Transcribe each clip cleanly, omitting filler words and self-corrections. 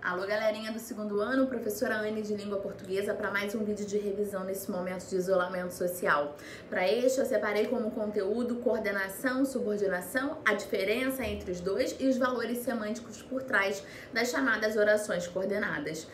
Alô, galerinha do segundo ano, professora Anne de Língua Portuguesa para mais um vídeo de revisão nesse momento de isolamento social. Para este, eu separei como conteúdo coordenação, subordinação, a diferença entre os dois e os valores semânticos por trás das chamadas orações coordenadas.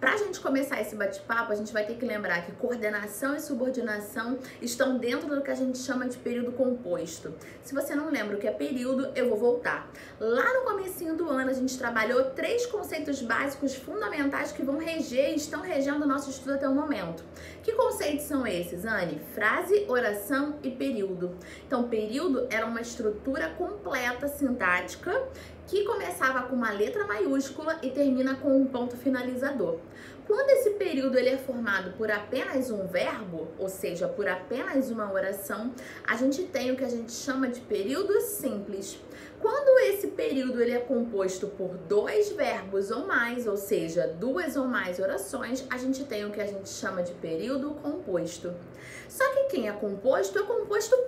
Para a gente começar esse bate-papo, a gente vai ter que lembrar que coordenação e subordinação estão dentro do que a gente chama de período composto. Se você não lembra o que é período, eu vou voltar. Lá no comecinho do ano, a gente trabalhou 3 conceitos básicos fundamentais que vão reger e estão regendo o nosso estudo até o momento. Que conceitos são esses, Anne? Frase, oração e período. Então, período era uma estrutura completa sintática que começava com uma letra maiúscula e termina com um ponto finalizador. Quando esse período ele é formado por apenas um verbo, ou seja, por apenas uma oração, a gente tem o que a gente chama de período simples. Quando esse período ele é composto por 2 verbos ou mais, ou seja, 2 ou mais orações, a gente tem o que a gente chama de período composto. Só que quem é composto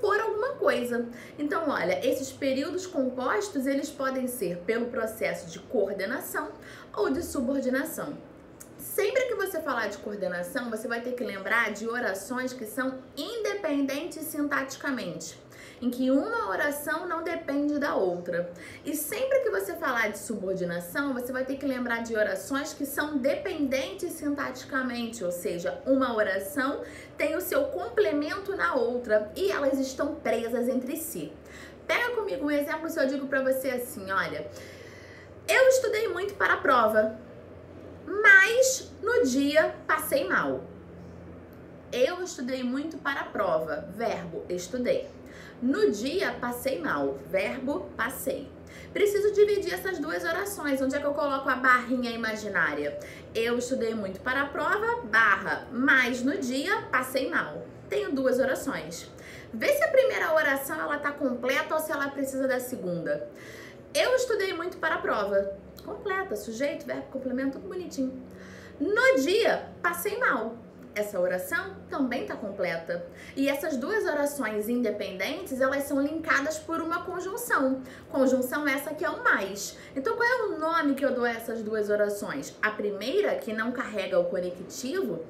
por alguma coisa. Então, olha, esses períodos compostos, eles podem ser pelo processo de coordenação ou de subordinação. Sempre que você falar de coordenação, você vai ter que lembrar de orações que são independentes sintaticamente, em que uma oração não depende da outra. E sempre que você falar de subordinação, você vai ter que lembrar de orações que são dependentes sintaticamente, ou seja, uma oração tem o seu complemento na outra e elas estão presas entre si. Pega comigo um exemplo se eu digo pra você assim, olha, eu estudei muito para a prova, mas no dia passei mal. Eu estudei muito para a prova, verbo, estudei. No dia passei mal, verbo, passei. Preciso dividir essas 2 orações. Onde é que eu coloco a barrinha imaginária? Eu estudei muito para a prova, barra, mas no dia passei mal. Tenho 2 orações. Vê se a primeira oração ela tá completa ou se ela precisa da segunda. Eu estudei muito para a prova. Completa, sujeito, verbo, complemento, tudo bonitinho. No dia, passei mal. Essa oração também está completa. E essas 2 orações independentes, elas são linkadas por uma conjunção. Conjunção essa que é o mais. Então, qual é o nome que eu dou a essas 2 orações? A primeira, que não carrega o conectivo,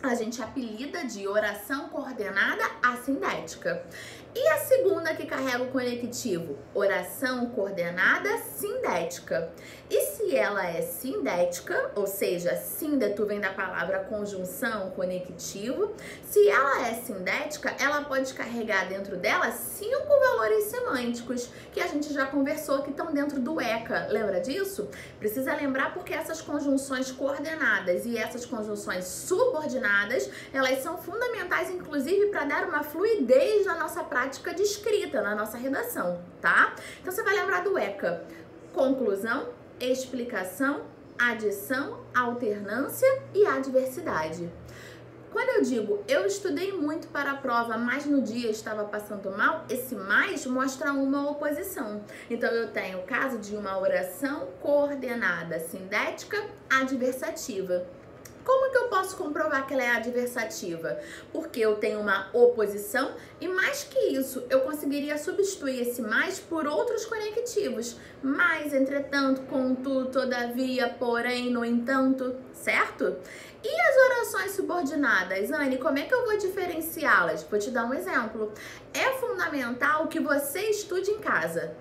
a gente apelida de oração coordenada assindética. E a segunda que carrega o conectivo? Oração coordenada sindética. E se ela é sindética, ou seja, síndeto vem da palavra conjunção, conectivo, se ela é sindética, ela pode carregar dentro dela 5 valores semânticos, que a gente já conversou, que estão dentro do ECA. Lembra disso? Precisa lembrar porque essas conjunções coordenadas e essas conjunções subordinadas, elas são fundamentais, inclusive, para dar uma fluidez na nossa prática de escrita, na nossa redação, tá? Então, você vai lembrar do ECA. Conclusão, explicação, adição, alternância e adversidade. Quando eu digo eu estudei muito para a prova, mas no dia estava passando mal, esse mais mostra uma oposição. Então, eu tenho o caso de uma oração coordenada sindética adversativa. Como que eu posso comprovar que ela é adversativa? Porque eu tenho uma oposição e mais que isso, eu conseguiria substituir esse mais por outros conectivos. Mas, entretanto, contudo, todavia, porém, no entanto, certo? E as orações subordinadas, Anne, como é que eu vou diferenciá-las? Vou te dar um exemplo. É fundamental que você estude em casa.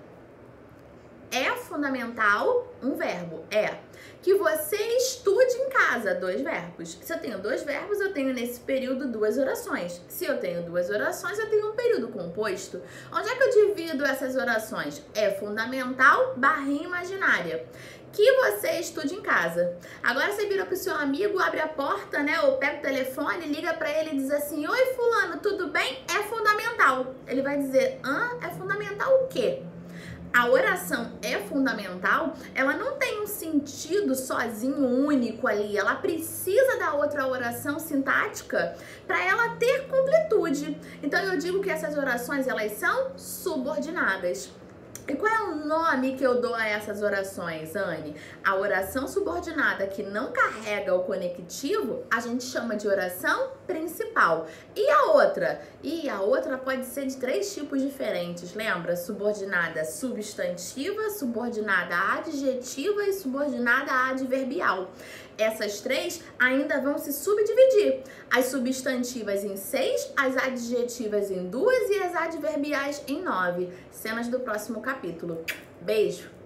É fundamental, um verbo, que você estude em casa, 2 verbos. Se eu tenho 2 verbos, eu tenho nesse período 2 orações. Se eu tenho 2 orações, eu tenho um período composto. Onde é que eu divido essas orações? É fundamental, barrinha imaginária. Que você estude em casa. Agora você vira pro seu amigo, abre a porta, né? Ou pega o telefone, liga pra ele e diz assim: oi, fulano, tudo bem? É fundamental. Ele vai dizer: é fundamental o quê? A oração é fundamental, ela não tem um sentido sozinho, único ali, ela precisa da outra oração sintática para ela ter completude. Então eu digo que essas orações, elas são subordinadas. E qual é o nome que eu dou a essas orações, Anne? A oração subordinada que não carrega o conectivo, a gente chama de oração principal. E a outra? E a outra pode ser de 3 tipos diferentes, lembra? Subordinada substantiva, subordinada adjetiva e subordinada adverbial. Essas 3 ainda vão se subdividir. As substantivas em 6, as adjetivas em 2 e as adverbiais em 9. Cenas do próximo capítulo. Beijo!